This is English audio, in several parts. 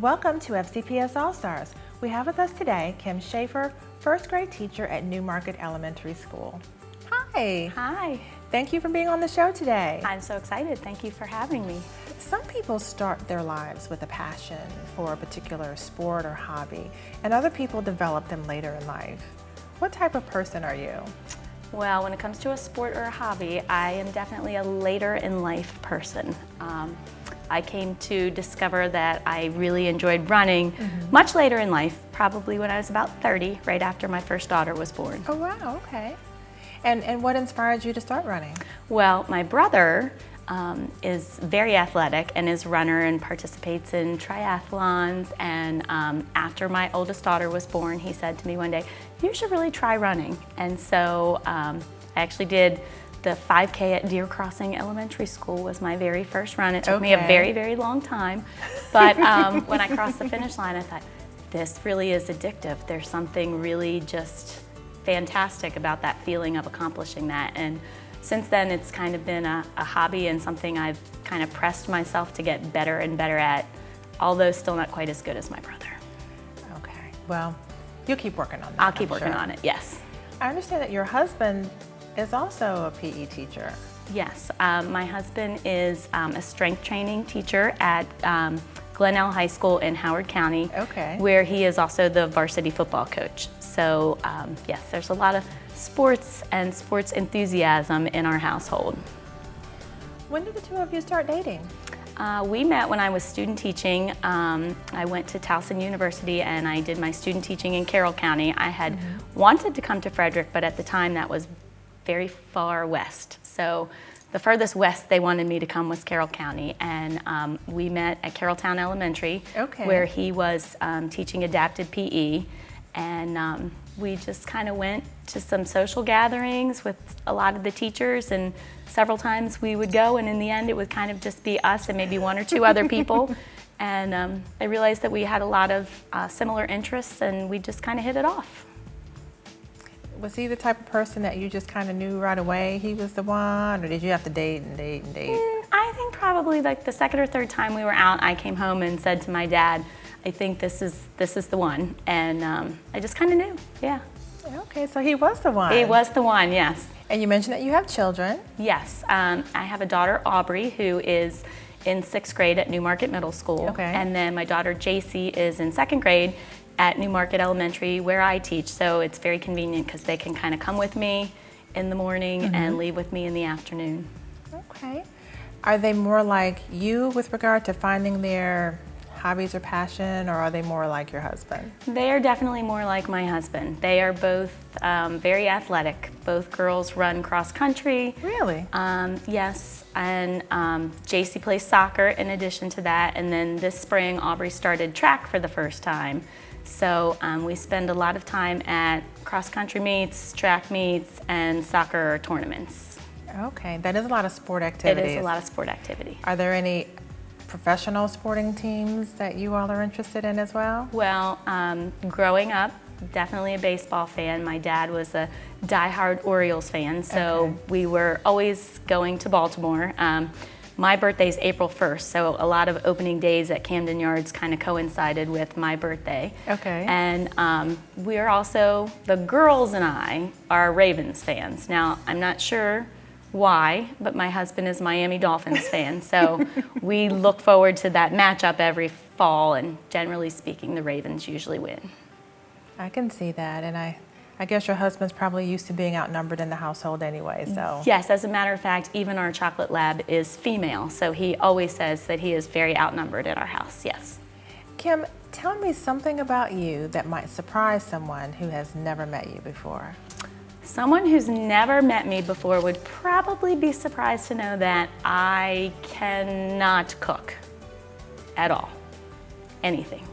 Welcome to FCPS All-Stars. We have with us today Kim Schaffer, first grade teacher at Newmarket Elementary School. Hi. Hi. Thank you for being on the show today. I'm so excited. Thank you for having me. Some people start their lives with a passion for a particular sport or hobby, and other people develop them later in life. What type of person are you? Well, when it comes to a sport or a hobby, I am definitely a later in life person. I came to discover that I really enjoyed running much later in life, probably when I was about 30, right after my first daughter was born. Oh wow, okay. And what inspired you to start running? Well, my brother is very athletic and is a runner and participates in triathlons, and after my oldest daughter was born, he said to me one day, you should really try running. And so I actually did the 5K at Deer Crossing Elementary School was my very first run. It took me a very, very long time, but when I crossed the finish line, I thought, this really is addictive. There's something really just fantastic about that feeling of accomplishing that. And since then, it's kind of been a hobby and something I've kind of pressed myself to get better and better at, although still not quite as good as my brother. Okay, well, you'll keep working on that. I'll keep working on it, yes. I understand that your husband is also a PE teacher. Yes, my husband is a strength training teacher at Glenelg High School in Howard County, where he is also the varsity football coach. So yes, there's a lot of sports and sports enthusiasm in our household. When did the two of you start dating? We met when I was student teaching. I went to Towson University and I did my student teaching in Carroll County. I had wanted to come to Frederick, but at the time that was very far west. So the furthest west they wanted me to come was Carroll County, and we met at Carrolltown Elementary, where he was teaching adapted PE, and we just kind of went to some social gatherings with a lot of the teachers, and several times we would go, and in the end it would kind of just be us and maybe one or two other people, and I realized that we had a lot of similar interests, and we just kind of hit it off. Was he the type of person that you just kind of knew right away he was the one, or did you have to date and date and date? I think probably like the second or third time we were out, I came home and said to my dad, I think this is the one, and I just kind of knew, yeah. Okay, so he was the one. He was the one, yes. And you mentioned that you have children. Yes, I have a daughter, Aubrey, who is in 6th grade at Newmarket Middle School, and then my daughter, JC, is in 2nd grade at Newmarket Elementary, where I teach, so it's very convenient because they can kind of come with me in the morning and leave with me in the afternoon. Okay. Are they more like you with regard to finding their hobbies or passion, or are they more like your husband? They are definitely more like my husband. They are both very athletic. Both girls run cross country. Really? Yes, and JC plays soccer in addition to that, and then this spring Aubrey started track for the first time. So we spend a lot of time at cross-country meets, track meets, and soccer tournaments. Okay, that is a lot of sport activities. It is a lot of sport activity. Are there any professional sporting teams that you all are interested in as well? Well, growing up, definitely a baseball fan. My dad was a diehard Orioles fan, so we were always going to Baltimore. My birthday is April 1st, so a lot of opening days at Camden Yards kind of coincided with my birthday. And we are also, the girls and I are Ravens fans. Now, I'm not sure why, but my husband is Miami Dolphins fan, so we look forward to that matchup every fall, and generally speaking, the Ravens usually win. I can see that, and I guess your husband's probably used to being outnumbered in the household anyway, so. Yes, as a matter of fact, even our chocolate lab is female, so he always says that he is very outnumbered in our house, yes. Kim, tell me something about you that might surprise someone who has never met you before. Someone who's never met me before would probably be surprised to know that I cannot cook at all, anything.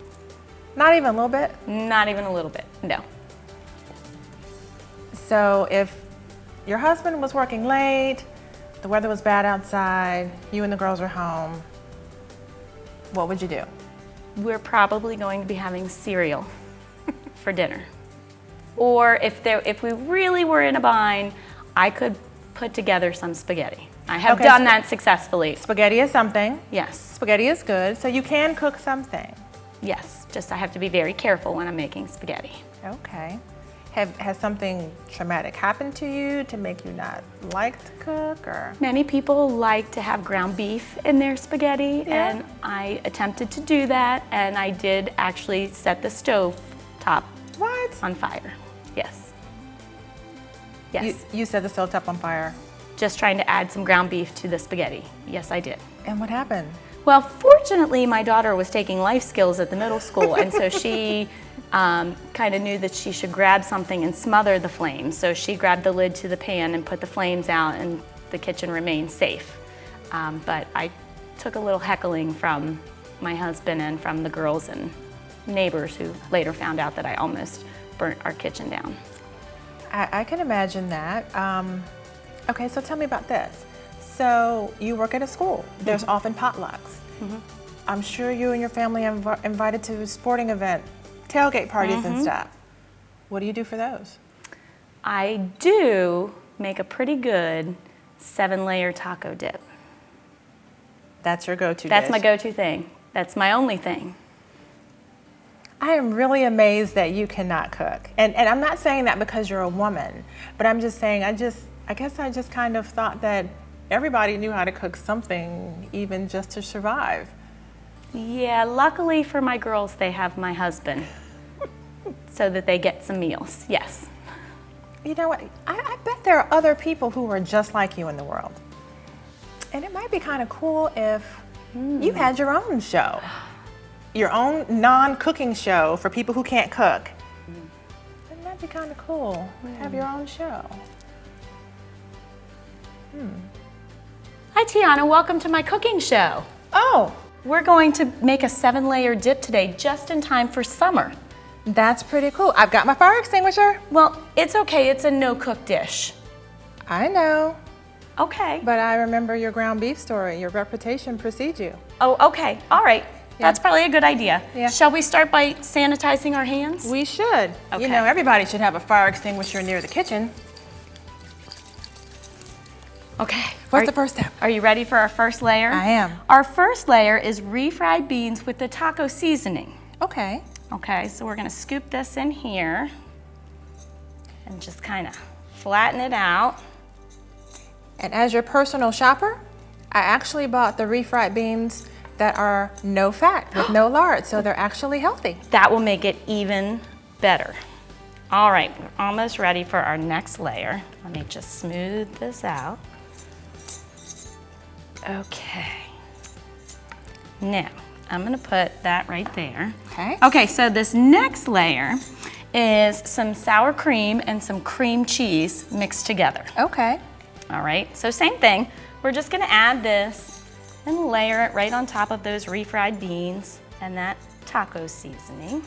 Not even a little bit? Not even a little bit, no. So if your husband was working late, the weather was bad outside, you and the girls are home, what would you do? We're probably going to be having cereal for dinner. Or if we really were in a bind, I could put together some spaghetti. I have done that successfully. Spaghetti is something. Yes. Spaghetti is good, so you can cook something. Yes, just I have to be very careful when I'm making spaghetti. Okay. Has something traumatic happened to you to make you not like to cook, or? Many people like to have ground beef in their spaghetti, Yeah. and I attempted to do that, and I did actually set the stove top What? on fire. Yes. Yes. You set the stove top on fire. Just trying to add some ground beef to the spaghetti. Yes, I did. And what happened? Well, fortunately, my daughter was taking life skills at the middle school, and so she kind of knew that she should grab something and smother the flames. So she grabbed the lid to the pan and put the flames out, and the kitchen remained safe. But I took a little heckling from my husband and from the girls and neighbors, who later found out that I almost burnt our kitchen down. I can imagine that. Okay, so tell me about this. So you work at a school. There's often potlucks. I'm sure you and your family are invited to sporting event, tailgate parties and stuff. What do you do for those? I do make a pretty good 7-layer taco dip. That's your go-to That's dish. my go-to thing. That's my only thing. I am really amazed that you cannot cook. And I'm not saying that because you're a woman, but I'm just saying I guess I just kind of thought that everybody knew how to cook something, even just to survive. Yeah, luckily for my girls, they have my husband so that they get some meals, yes. You know what? I bet there are other people who are just like you in the world. And it might be kind of cool if you had your own show, your own non-cooking show for people who can't cook. It might be kind of cool to have your own show. Hi, Tiana, welcome to my cooking show. Oh, We're going to make a 7-layer dip today, just in time for summer. that's pretty cool. I've got my fire extinguisher. Well, it's okay, it's a no-cook dish. I know, Okay. but I remember your ground beef story. Your reputation precedes you. Oh, okay, all right. That's probably a good idea. Yeah. Shall we start by sanitizing our hands? We should. Okay. You know, everybody should have a fire extinguisher near the kitchen. Okay. What's the first step? Are you ready for our first layer? I am. Our first layer is refried beans with the taco seasoning. Okay. Okay, so we're gonna scoop this in here and just kind of flatten it out. And as your personal shopper, I actually bought the refried beans that are no fat, with no lard, so they're actually healthy. That will make it even better. All right, we're almost ready for our next layer. Let me just smooth this out. Okay. Now, I'm gonna put that right there. Okay. Okay, so this next layer is some sour cream and some cream cheese mixed together. Okay. All right, so same thing. We're just gonna add this and layer it right on top of those refried beans and that taco seasoning.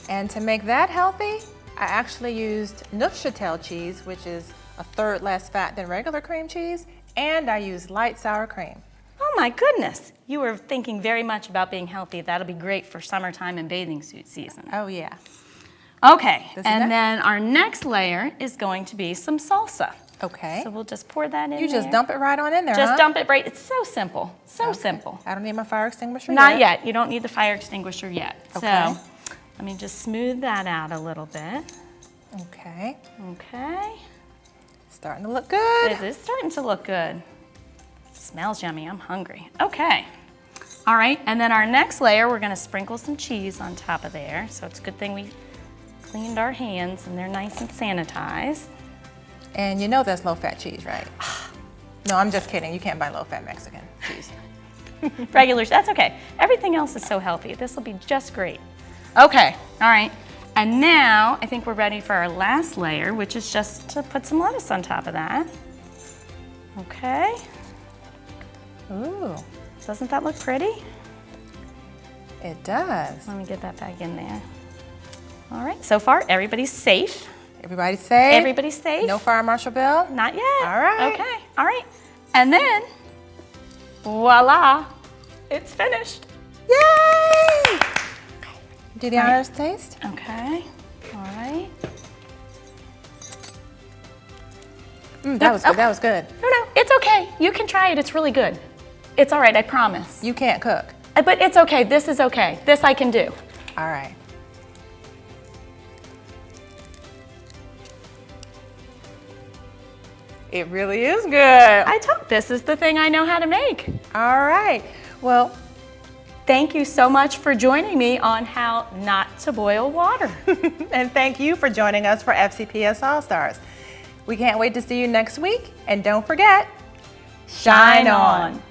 And to make that healthy, I actually used Neufchâtel cheese, which is a third less fat than regular cream cheese, and I used light sour cream. Oh my goodness, you were thinking very much about being healthy. That'll be great for summertime and bathing suit season. Oh yeah. Okay, This is and next? then our next layer is going to be some salsa. Okay. So we'll just pour that in You just there. dump it right on in there, Just huh? dump it right, it's so simple, so simple. I don't need my fire extinguisher Not yet, you don't need the fire extinguisher yet. Okay. So, let me just smooth that out a little bit. Okay. Okay, Starting to look good. it is starting to look good. Smells yummy, I'm hungry. Okay, all right, and then our next layer, we're gonna sprinkle some cheese on top of there. So it's a good thing we cleaned our hands and they're nice and sanitized. And you know that's low-fat cheese, right? No, I'm just kidding. You can't buy low-fat Mexican cheese. Regular, that's okay. Everything else is so healthy. This will be just great. Okay, all right. And now I think we're ready for our last layer, which is just to put some lettuce on top of that. Okay, Ooh, doesn't that look pretty? it does. Let me get that back in there. All right, so far everybody's safe. Everybody's safe? Everybody's safe. No fire marshal bill? Not yet. All right. Okay, all right. And then, voila, it's finished. Yay! Do the honors taste? Okay, all right. That was good. That was good. No, it's okay. You can try it. It's really good. It's all right, I promise. You can't cook. But it's okay. This is okay. This I can do. All right. It really is good. This is the thing I know how to make. All right. Well, thank you so much for joining me on how not to boil water. and thank you for joining us for FCPS All-Stars. We can't wait to see you next week. And don't forget, shine on.